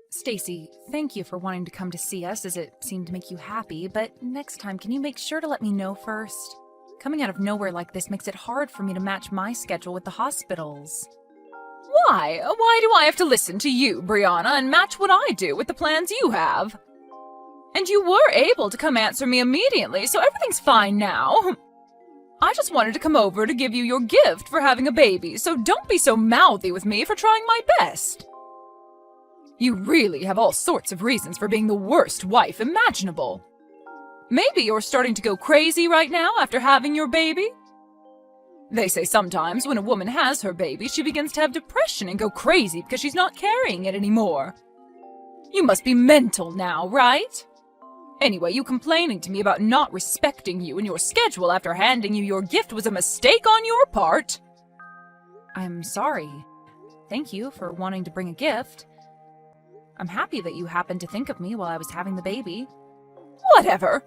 Stacy, thank you for wanting to come to see us as it seemed to make you happy, but next time can you make sure to let me know first? Coming out of nowhere like this makes it hard for me to match my schedule with the hospital's. Why? Why do I have to listen to you, Brianna, and match what I do with the plans you have? And you were able to come answer me immediately, so everything's fine now. I just wanted to come over to give you your gift for having a baby, so don't be so mouthy with me for trying my best. You really have all sorts of reasons for being the worst wife imaginable. Maybe you're starting to go crazy right now after having your baby? They say sometimes when a woman has her baby, she begins to have depression and go crazy because she's not carrying it anymore. You must be mental now, right? Anyway, you complaining to me about not respecting you and your schedule after handing you your gift was a mistake on your part. I'm sorry. Thank you for wanting to bring a gift. I'm happy that you happened to think of me while I was having the baby. Whatever.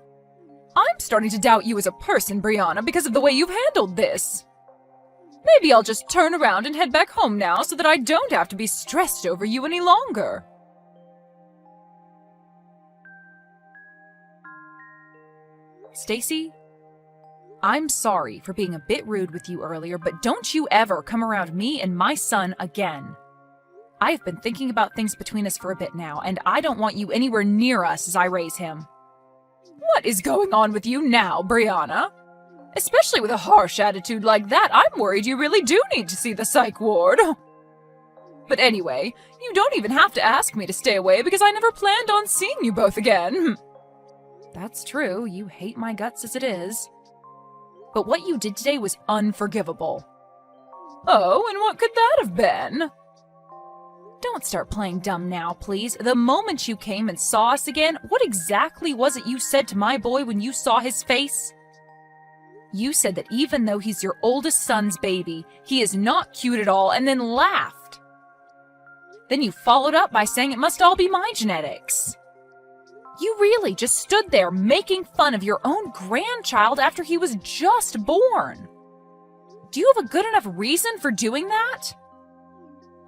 I'm starting to doubt you as a person, Brianna, because of the way you've handled this. Maybe I'll just turn around and head back home now so that I don't have to be stressed over you any longer. Stacy, I'm sorry for being a bit rude with you earlier, but don't you ever come around me and my son again. I have been thinking about things between us for a bit now, and I don't want you anywhere near us as I raise him. What is going on with you now, Brianna? Especially with a harsh attitude like that, I'm worried you really do need to see the psych ward. But anyway, you don't even have to ask me to stay away because I never planned on seeing you both again. That's true, you hate my guts as it is. But what you did today was unforgivable. Oh, and what could that have been? Don't start playing dumb now, please. The moment you came and saw us again, what exactly was it you said to my boy when you saw his face? You said that even though he's your oldest son's baby, he is not cute at all, and then laughed. Then you followed up by saying it must all be my genetics. You really just stood there making fun of your own grandchild after he was just born. Do you have a good enough reason for doing that?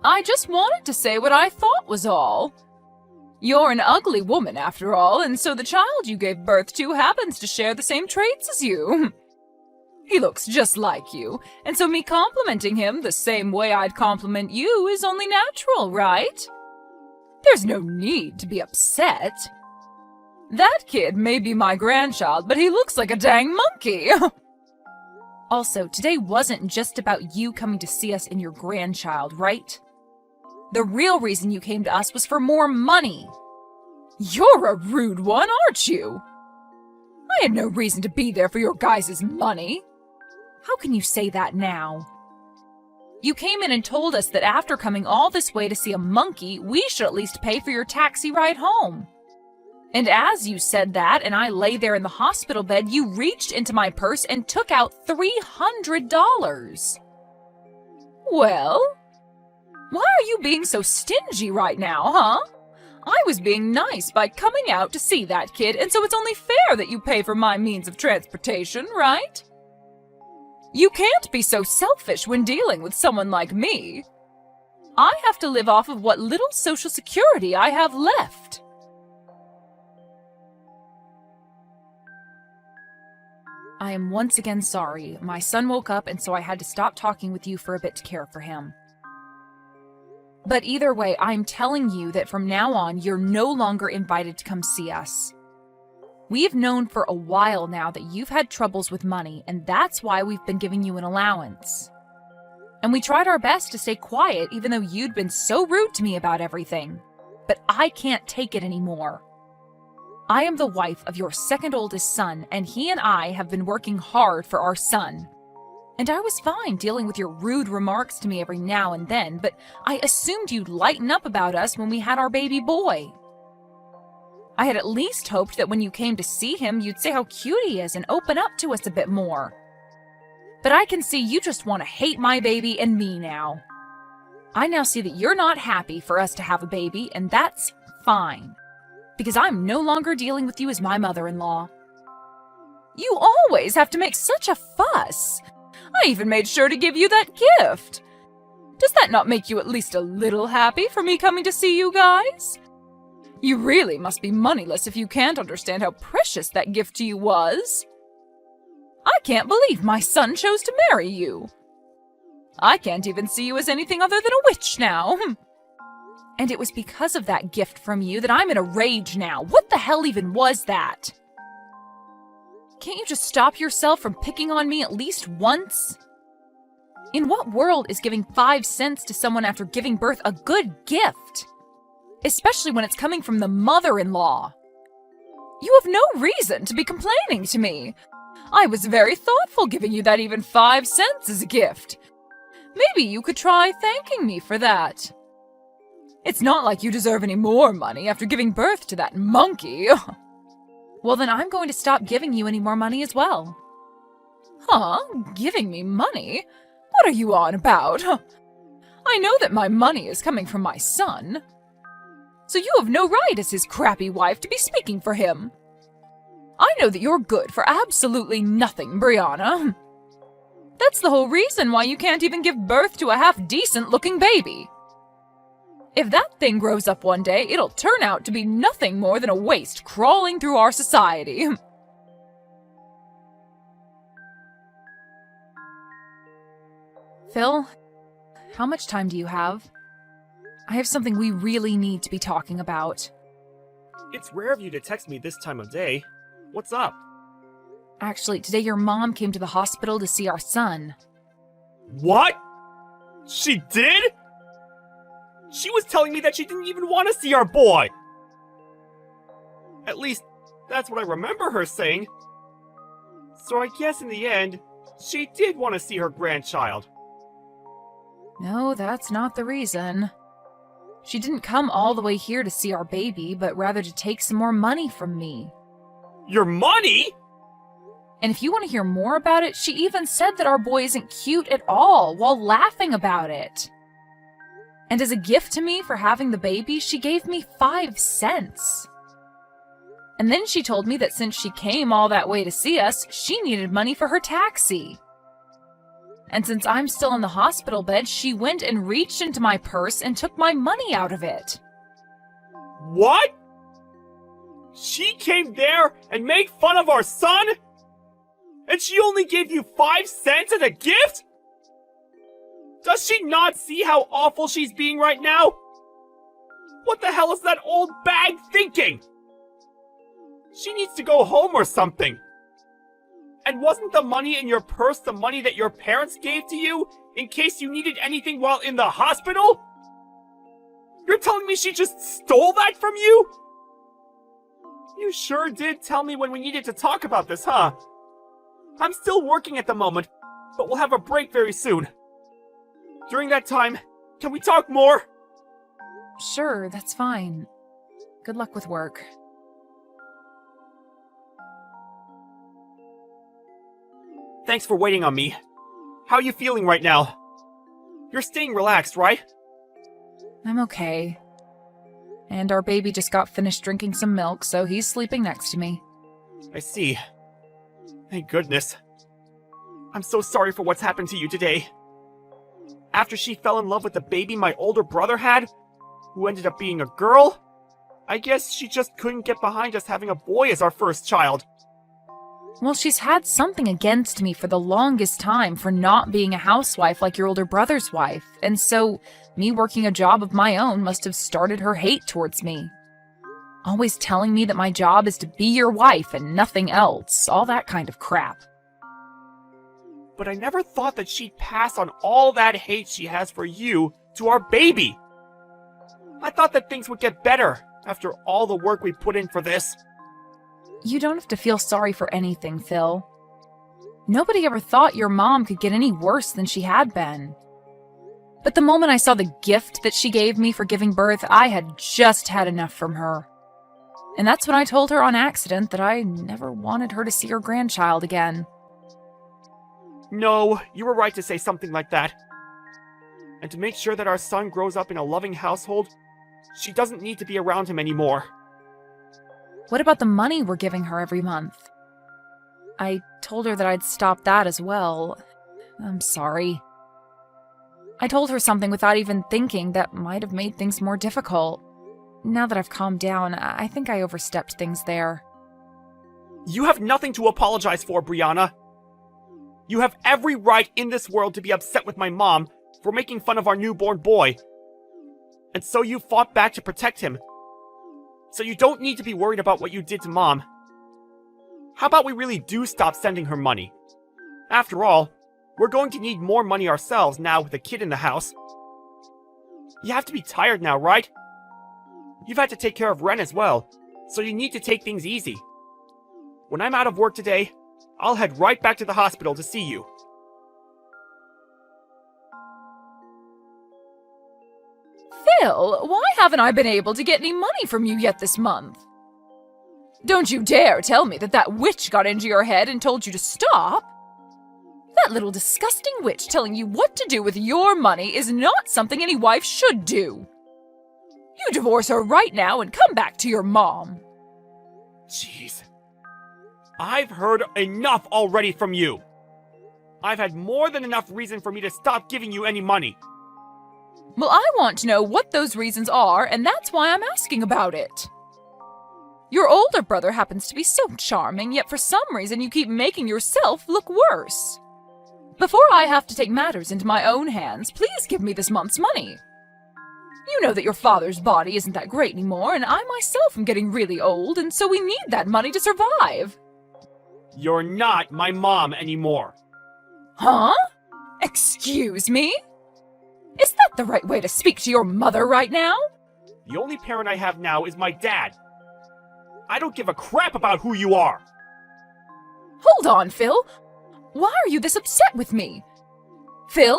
I just wanted to say what I thought was all. You're an ugly woman after all, and so the child you gave birth to happens to share the same traits as you. He looks just like you, and so me complimenting him the same way I'd compliment you is only natural, right? There's no need to be upset. That kid may be my grandchild, but he looks like a dang monkey. Also, today wasn't just about you coming to see us and your grandchild, right? The real reason you came to us was for more money. You're a rude one, aren't you? I had no reason to be there for your guys' money. How can you say that now? You came in and told us that after coming all this way to see a monkey, we should at least pay for your taxi ride home. And as you said that, and I lay there in the hospital bed, you reached into my purse and took out $300. Well, why are you being so stingy right now, huh? I was being nice by coming out to see that kid, and so it's only fair that you pay for my means of transportation, right? You can't be so selfish when dealing with someone like me. I have to live off of what little social security I have left. I am once again sorry. My son woke up, and so I had to stop talking with you for a bit to care for him. But either way, I'm telling you that from now on, you're no longer invited to come see us. We've known for a while now that you've had troubles with money, and that's why we've been giving you an allowance. And we tried our best to stay quiet, even though you'd been so rude to me about everything. But I can't take it anymore. I am the wife of your second oldest son, and he and I have been working hard for our son. And I was fine dealing with your rude remarks to me every now and then, but I assumed you'd lighten up about us when we had our baby boy. I had at least hoped that when you came to see him, you'd say how cute he is and open up to us a bit more. But I can see you just want to hate my baby and me now. I now see that you're not happy for us to have a baby, and that's fine. Because I'm no longer dealing with you as my mother-in-law. You always have to make such a fuss. I even made sure to give you that gift. Does that not make you at least a little happy for me coming to see you guys? You really must be moneyless if you can't understand how precious that gift to you was. I can't believe my son chose to marry you. I can't even see you as anything other than a witch now. And it was because of that gift from you that I'm in a rage now. What the hell even was that? Can't you just stop yourself from picking on me at least once? In what world is giving 5 cents to someone after giving birth a good gift? Especially when it's coming from the mother-in-law. You have no reason to be complaining to me. I was very thoughtful giving you that even 5 cents as a gift. Maybe you could try thanking me for that. It's not like you deserve any more money after giving birth to that monkey. Well, then I'm going to stop giving you any more money as well. Huh? Giving me money? What are you on about? I know that my money is coming from my son. So you have no right as his crappy wife to be speaking for him. I know that you're good for absolutely nothing, Brianna. That's the whole reason why you can't even give birth to a half-decent-looking baby. If that thing grows up one day, it'll turn out to be nothing more than a waste crawling through our society. Phil, how much time do you have? I have something we really need to be talking about. It's rare of you to text me this time of day. What's up? Actually, today your mom came to the hospital to see our son. What? She did? She was telling me that she didn't even want to see our boy! At least, that's what I remember her saying. So I guess in the end, she did want to see her grandchild. No, that's not the reason. She didn't come all the way here to see our baby, but rather to take some more money from me. Your money?! And if you want to hear more about it, she even said that our boy isn't cute at all, while laughing about it. And as a gift to me for having the baby, she gave me 5 cents. And then she told me that since she came all that way to see us, she needed money for her taxi. And since I'm still in the hospital bed, she went and reached into my purse and took my money out of it. What? She came there and made fun of our son? And she only gave you 5 cents as a gift? Does she not see how awful she's being right now? What the hell is that old bag thinking? She needs to go home or something. And wasn't the money in your purse the money that your parents gave to you in case you needed anything while in the hospital? You're telling me she just stole that from you? You sure did tell me when we needed to talk about this, huh? I'm still working at the moment, but we'll have a break very soon. During that time, can we talk more? Sure, that's fine. Good luck with work. Thanks for waiting on me. How are you feeling right now? You're staying relaxed, right? I'm okay. And our baby just got finished drinking some milk, so he's sleeping next to me. I see. Thank goodness. I'm so sorry for what's happened to you today. After she fell in love with the baby my older brother had, who ended up being a girl, I guess she just couldn't get behind us having a boy as our first child. Well, she's had something against me for the longest time for not being a housewife like your older brother's wife, and so me working a job of my own must have started her hate towards me. Always telling me that my job is to be your wife and nothing else, all that kind of crap. But I never thought that she'd pass on all that hate she has for you to our baby. I thought that things would get better after all the work we put in for this. You don't have to feel sorry for anything, Phil. Nobody ever thought your mom could get any worse than she had been. But the moment I saw the gift that she gave me for giving birth, I had just had enough from her. And that's when I told her on accident that I never wanted her to see her grandchild again. No, you were right to say something like that. And to make sure that our son grows up in a loving household, she doesn't need to be around him anymore. What about the money we're giving her every month? I told her that I'd stop that as well. I'm sorry. I told her something without even thinking that might have made things more difficult. Now that I've calmed down, I think I overstepped things there. You have nothing to apologize for, Brianna. You have every right in this world to be upset with my mom for making fun of our newborn boy. And so you fought back to protect him. So you don't need to be worried about what you did to Mom. How about we really do stop sending her money? After all, we're going to need more money ourselves now with a kid in the house. You have to be tired now, right? You've had to take care of Ren as well, so you need to take things easy. When I'm out of work today, I'll head right back to the hospital to see you. Phil, why haven't I been able to get any money from you yet this month? Don't you dare tell me that witch got into your head and told you to stop. That little disgusting witch telling you what to do with your money is not something any wife should do. You divorce her right now and come back to your mom. Jeez. I've heard enough already from you. I've had more than enough reason for me to stop giving you any money. Well, I want to know what those reasons are, and that's why I'm asking about it. Your older brother happens to be so charming, yet for some reason you keep making yourself look worse. Before I have to take matters into my own hands, please give me this month's money. You know that your father's body isn't that great anymore, and I myself am getting really old, and so we need that money to survive. You're not my mom anymore. Huh? Excuse me? Is that the right way to speak to your mother right now? The only parent I have now is my dad. I don't give a crap about who you are. Hold on, Phil. Why are you this upset with me? Phil?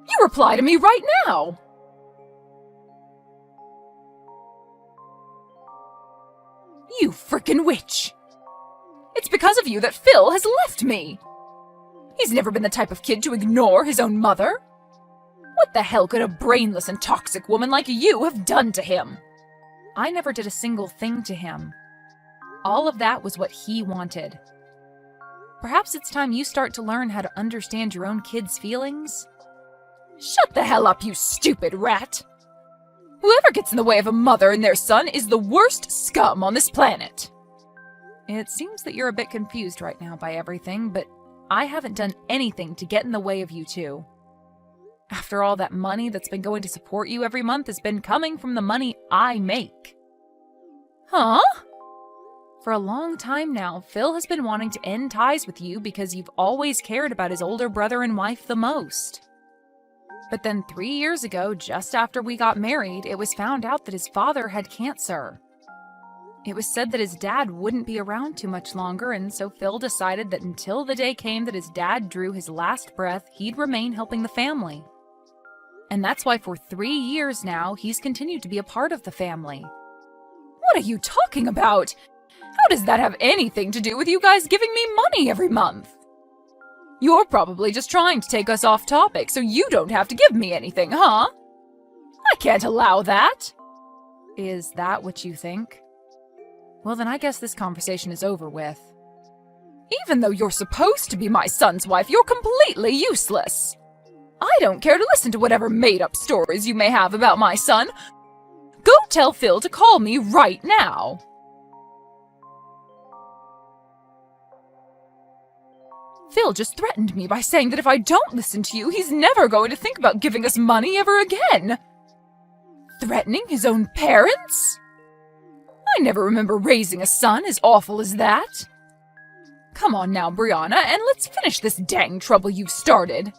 You reply to me right now. You frickin' witch. It's because of you that Phil has left me. He's never been the type of kid to ignore his own mother. What the hell could a brainless and toxic woman like you have done to him? I never did a single thing to him. All of that was what he wanted. Perhaps it's time you start to learn how to understand your own kids' feelings? Shut the hell up, you stupid rat! Whoever gets in the way of a mother and their son is the worst scum on this planet. It seems that you're a bit confused right now by everything, but I haven't done anything to get in the way of you two. After all, that money that's been going to support you every month has been coming from the money I make. Huh? For a long time now, Phil has been wanting to end ties with you because you've always cared about his older brother and wife the most. But then 3 years ago, just after we got married, it was found out that his father had cancer. It was said that his dad wouldn't be around too much longer, and so Phil decided that until the day came that his dad drew his last breath, he'd remain helping the family. And that's why for 3 years now, he's continued to be a part of the family. What are you talking about? How does that have anything to do with you guys giving me money every month? You're probably just trying to take us off topic so you don't have to give me anything, huh? I can't allow that. Is that what you think? Well, then I guess this conversation is over with. Even though you're supposed to be my son's wife, you're completely useless. I don't care to listen to whatever made-up stories you may have about my son. Go tell Phil to call me right now. Phil just threatened me by saying that if I don't listen to you, he's never going to think about giving us money ever again. Threatening his own parents? I never remember raising a son as awful as that. Come on now, Brianna, and let's finish this dang trouble you've started.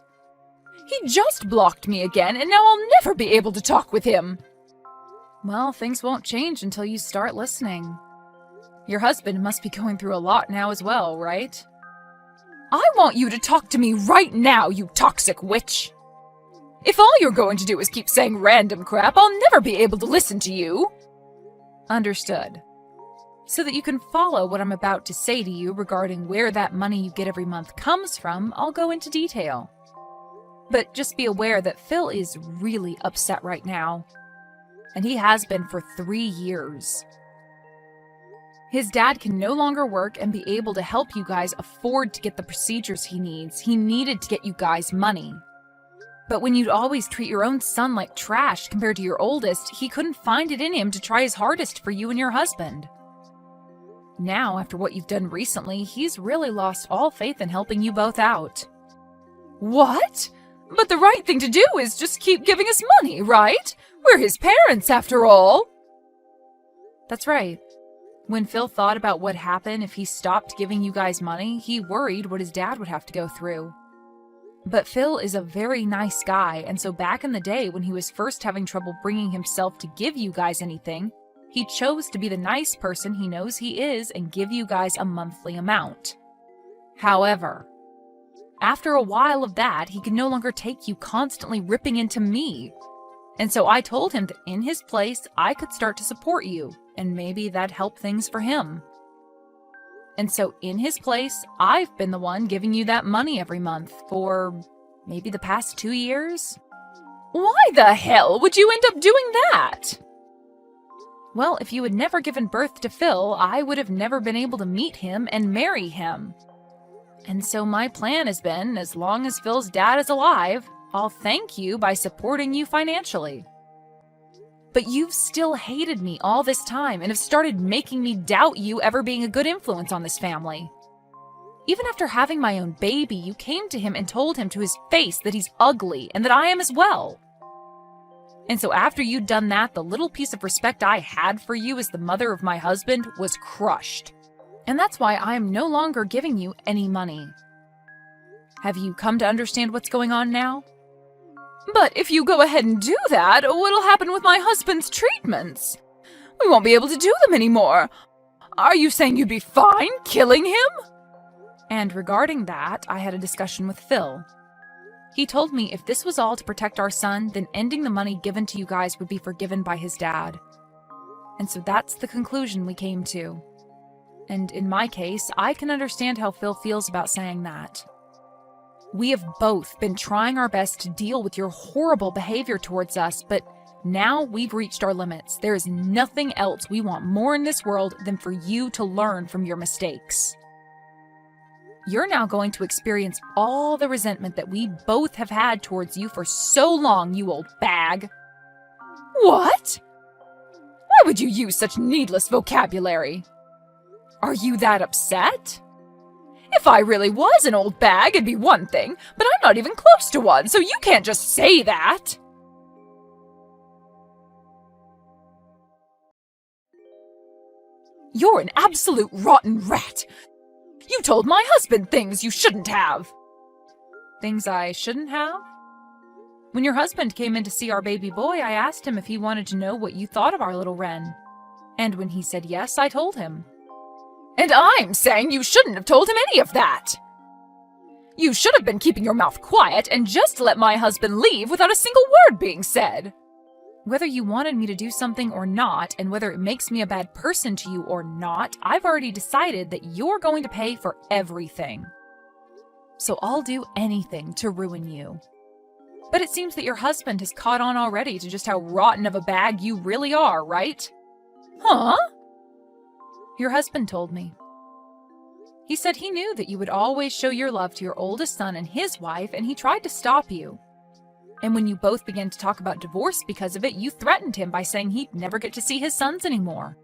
He just blocked me again, and now I'll never be able to talk with him. Well, things won't change until you start listening. Your husband must be going through a lot now as well, right? I want you to talk to me right now, you toxic witch. If all you're going to do is keep saying random crap, I'll never be able to listen to you. Understood. So that you can follow what I'm about to say to you regarding where that money you get every month comes from, I'll go into detail. But just be aware that Phil is really upset right now. And he has been for 3 years. His dad can no longer work and be able to help you guys afford to get the procedures he needs. He needed to get you guys money. But when you'd always treat your own son like trash compared to your oldest, he couldn't find it in him to try his hardest for you and your husband. Now, after what you've done recently, he's really lost all faith in helping you both out. What? But the right thing to do is just keep giving us money, right? We're his parents, after all. That's right. When Phil thought about what happened if he stopped giving you guys money, he worried what his dad would have to go through. But Phil is a very nice guy, and so back in the day when he was first having trouble bringing himself to give you guys anything, he chose to be the nice person he knows he is and give you guys a monthly amount. However, after a while of that, he could no longer take you constantly ripping into me. And so I told him that in his place, I could start to support you, and maybe that'd help things for him. And so in his place, I've been the one giving you that money every month for maybe the past 2 years. Why the hell would you end up doing that? Well, if you had never given birth to Phil, I would have never been able to meet him and marry him. And so my plan has been, as long as Phil's dad is alive, I'll thank you by supporting you financially. But you've still hated me all this time and have started making me doubt you ever being a good influence on this family. Even after having my own baby, you came to him and told him to his face that he's ugly and that I am as well. And so after you'd done that, the little piece of respect I had for you as the mother of my husband was crushed. And that's why I am no longer giving you any money. Have you come to understand what's going on now? But if you go ahead and do that, what'll happen with my husband's treatments? We won't be able to do them anymore. Are you saying you'd be fine killing him? And regarding that, I had a discussion with Phil. He told me if this was all to protect our son, then ending the money given to you guys would be forgiven by his dad. And so that's the conclusion we came to. And in my case, I can understand how Phil feels about saying that. We have both been trying our best to deal with your horrible behavior towards us, but now we've reached our limits. There is nothing else we want more in this world than for you to learn from your mistakes. You're now going to experience all the resentment that we both have had towards you for so long, you old bag. What? Why would you use such needless vocabulary? Are you that upset? If I really was an old bag, it'd be one thing, but I'm not even close to one, so you can't just say that. You're an absolute rotten rat. You told my husband things you shouldn't have. Things I shouldn't have? When your husband came in to see our baby boy, I asked him if he wanted to know what you thought of our little Wren. And when he said yes, I told him. And I'm saying you shouldn't have told him any of that. You should have been keeping your mouth quiet and just let my husband leave without a single word being said. Whether you wanted me to do something or not, and whether it makes me a bad person to you or not, I've already decided that you're going to pay for everything. So I'll do anything to ruin you. But it seems that your husband has caught on already to just how rotten of a bag you really are, right? Huh? Your husband told me. He said he knew that you would always show your love to your oldest son and his wife, and he tried to stop you. And when you both began to talk about divorce because of it, you threatened him by saying he'd never get to see his sons anymore.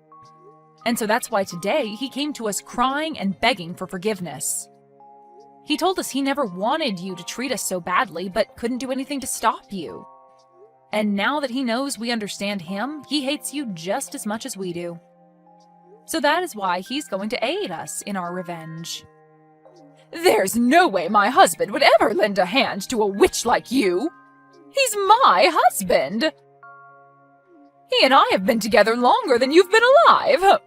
And so that's why today he came to us crying and begging for forgiveness. He told us he never wanted you to treat us so badly, but couldn't do anything to stop you. And now that he knows we understand him, he hates you just as much as we do. So that is why he's going to aid us in our revenge. There's no way my husband would ever lend a hand to a witch like you. He's my husband. He and I have been together longer than you've been alive.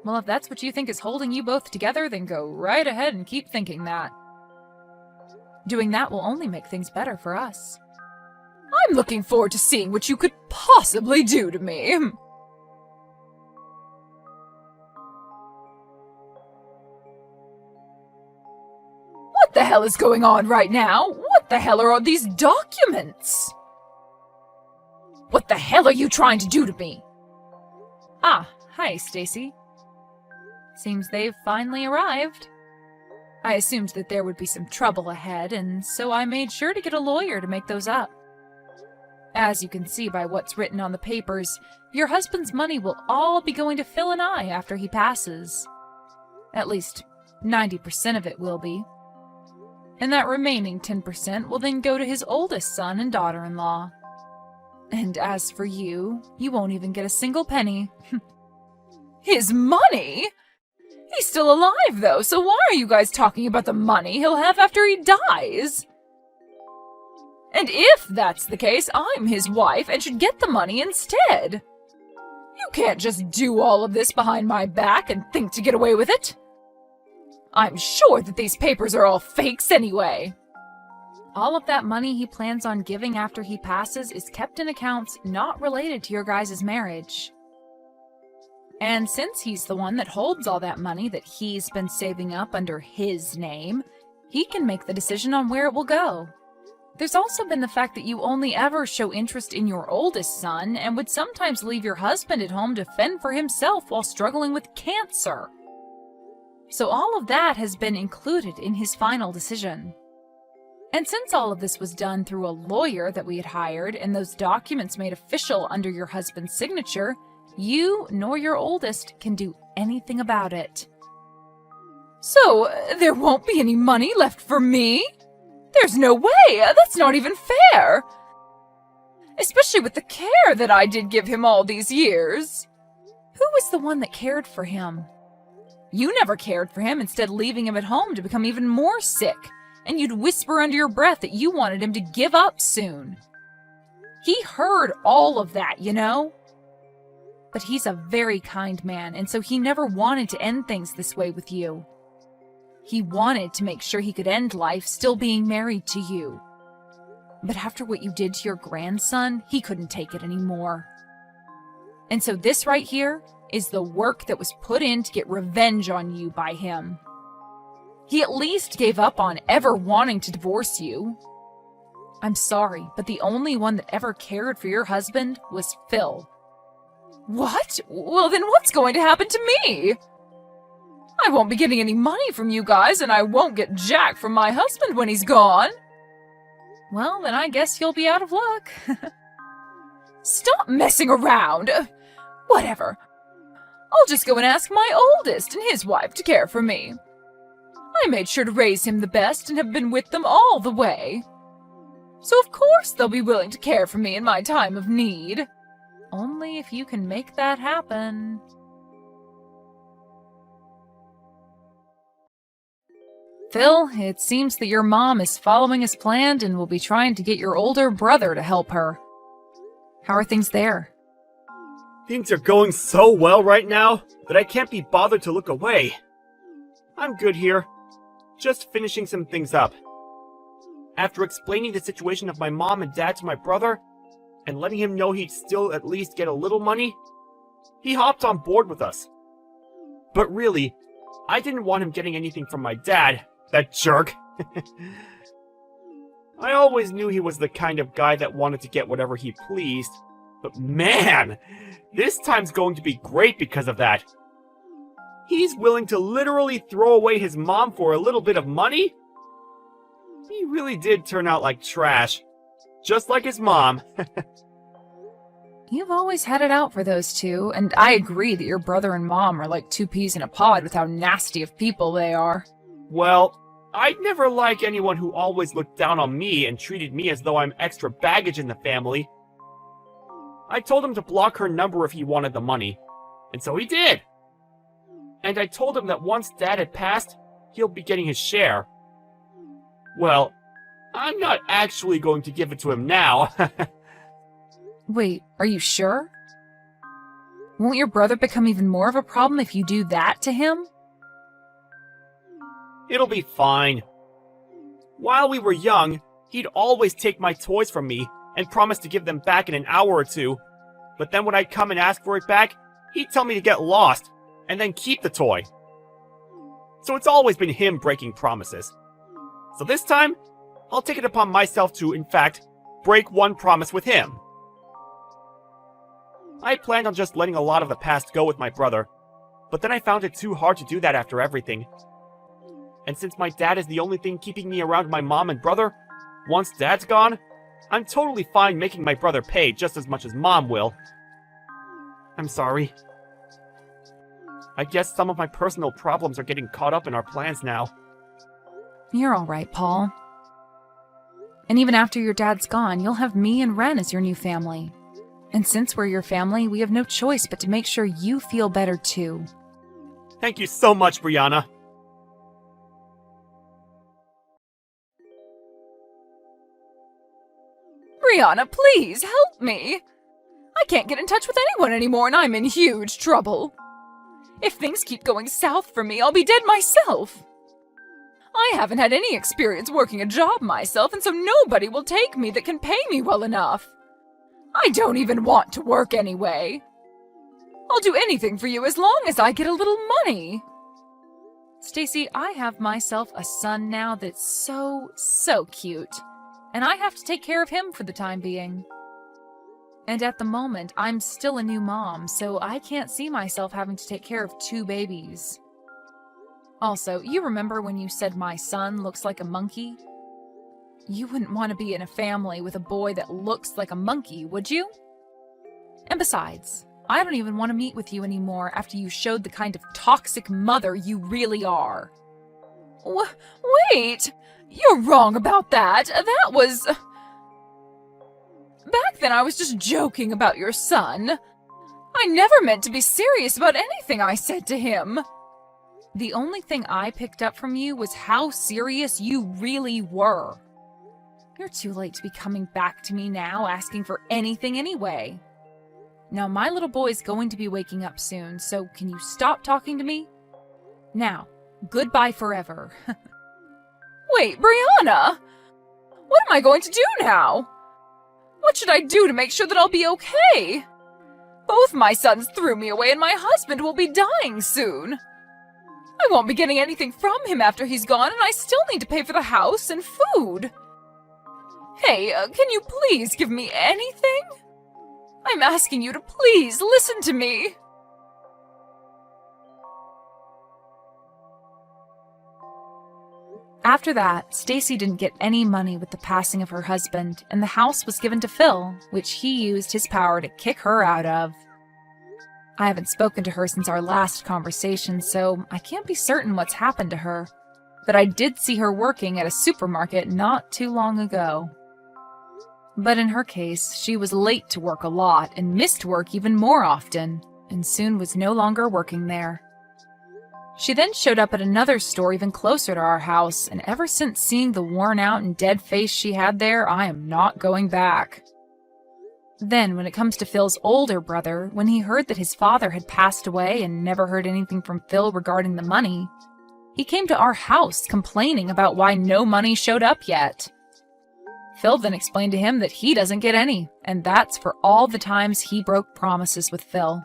Well, if that's what you think is holding you both together, then go right ahead and keep thinking that. Doing that will only make things better for us. I'm looking forward to seeing what you could possibly do to me. What the hell is going on right now? What the hell are all these documents? What the hell are you trying to do to me? Ah, hi, Stacy. Seems they've finally arrived. I assumed that there would be some trouble ahead, and so I made sure to get a lawyer to make those up. As you can see by what's written on the papers, your husband's money will all be going to Phil and I after he passes. At least 90% of it will be. And that remaining 10% will then go to his oldest son and daughter-in-law. And as for you, you won't even get a single penny. His money? He's still alive, though, so why are you guys talking about the money he'll have after he dies? And if that's the case, I'm his wife and should get the money instead. You can't just do all of this behind my back and think to get away with it. I'm sure that these papers are all fakes anyway. All of that money he plans on giving after he passes is kept in accounts not related to your guys' marriage. And since he's the one that holds all that money that he's been saving up under his name, he can make the decision on where it will go. There's also been the fact that you only ever show interest in your oldest son and would sometimes leave your husband at home to fend for himself while struggling with cancer. So all of that has been included in his final decision. And since all of this was done through a lawyer that we had hired and those documents made official under your husband's signature, you nor your oldest can do anything about it. So, there won't be any money left for me? There's no way! That's not even fair! Especially with the care that I did give him all these years. Who was the one that cared for him? You never cared for him, instead leaving him at home to become even more sick, and you'd whisper under your breath that you wanted him to give up soon. He heard all of that, you know? But he's a very kind man, and so he never wanted to end things this way with you. He wanted to make sure he could end life still being married to you. But after what you did to your grandson, he couldn't take it anymore. And so this right here is the work that was put in to get revenge on you by him. He at least gave up on ever wanting to divorce you. I'm sorry, but the only one that ever cared for your husband was Phil. What? Well, then what's going to happen to me? I won't be getting any money from you guys, and I won't get jack from my husband when he's gone. Well, then I guess you'll be out of luck. Stop messing around. Whatever. I'll just go and ask my oldest and his wife to care for me. I made sure to raise him the best and have been with them all the way. So of course they'll be willing to care for me in my time of need. Only if you can make that happen. Phil, it seems that your mom is following as planned and will be trying to get your older brother to help her. How are things there? Things are going so well right now that I can't be bothered to look away. I'm good here. Just finishing some things up. After explaining the situation of my mom and dad to my brother, and letting him know he'd still at least get a little money, he hopped on board with us. But really, I didn't want him getting anything from my dad, that jerk. I always knew he was the kind of guy that wanted to get whatever he pleased, but man, this time's going to be great because of that. He's willing to literally throw away his mom for a little bit of money? He really did turn out like trash. Just like his mom. You've always had it out for those two, and I agree that your brother and mom are like two peas in a pod with how nasty of people they are. Well, I'd never like anyone who always looked down on me and treated me as though I'm extra baggage in the family. I told him to block her number if he wanted the money, and so he did. And I told him that once Dad had passed, he'll be getting his share. Well, I'm not actually going to give it to him now. Wait, are you sure? Won't your brother become even more of a problem if you do that to him? It'll be fine. While we were young, he'd always take my toys from me and promise to give them back in an hour or two. But then when I'd come and ask for it back, he'd tell me to get lost and then keep the toy. So it's always been him breaking promises. So this time, I'll take it upon myself to, in fact, break one promise with him. I had planned on just letting a lot of the past go with my brother, but then I found it too hard to do that after everything. And since my dad is the only thing keeping me around my mom and brother, once Dad's gone, I'm totally fine making my brother pay just as much as Mom will. I'm sorry. I guess some of my personal problems are getting caught up in our plans now. You're all right, Paul. And even after your dad's gone, you'll have me and Ren as your new family. And since we're your family, we have no choice but to make sure you feel better too. Thank you so much, Brianna. Brianna, please help me. I can't get in touch with anyone anymore and I'm in huge trouble. If things keep going south for me, I'll be dead myself. I haven't had any experience working a job myself, and so nobody will take me that can pay me well enough. I don't even want to work anyway. I'll do anything for you as long as I get a little money. Stacy, I have myself a son now that's so cute. And I have to take care of him for the time being. And at the moment, I'm still a new mom, so I can't see myself having to take care of 2 babies. Also, you remember when you said my son looks like a monkey? You wouldn't want to be in a family with a boy that looks like a monkey, would you? And besides, I don't even want to meet with you anymore after you showed the kind of toxic mother you really are. Wait! You're wrong about that. That was... Back then I was just joking about your son. I never meant to be serious about anything I said to him. The only thing I picked up from you was how serious you really were. You're too late to be coming back to me now asking for anything anyway. Now, my little boy's going to be waking up soon, so can you stop talking to me? Now, goodbye forever. Wait, Brianna! What am I going to do now? What should I do to make sure that I'll be okay? Both my sons threw me away and my husband will be dying soon. I won't be getting anything from him after he's gone, and I still need to pay for the house and food. Hey, can you please give me anything? I'm asking you to please listen to me. After that, Stacy didn't get any money with the passing of her husband, and the house was given to Phil, which he used his power to kick her out of. I haven't spoken to her since our last conversation, so I can't be certain what's happened to her. But I did see her working at a supermarket not too long ago. But in her case, she was late to work a lot and missed work even more often, and soon was no longer working there. She then showed up at another store even closer to our house, and ever since seeing the worn-out and dead face she had there, I am not going back. Then, when it comes to Phil's older brother, when he heard that his father had passed away and never heard anything from Phil regarding the money, he came to our house complaining about why no money showed up yet. Phil then explained to him that he doesn't get any, and that's for all the times he broke promises with Phil.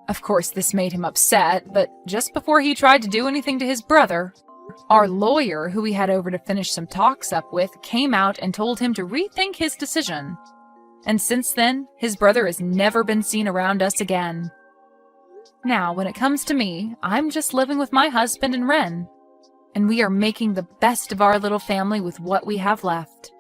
Of course, this made him upset, but just before he tried to do anything to his brother, our lawyer, who we had over to finish some talks up with, came out and told him to rethink his decision. And since then, his brother has never been seen around us again. Now, when it comes to me, I'm just living with my husband and Ren, and we are making the best of our little family with what we have left.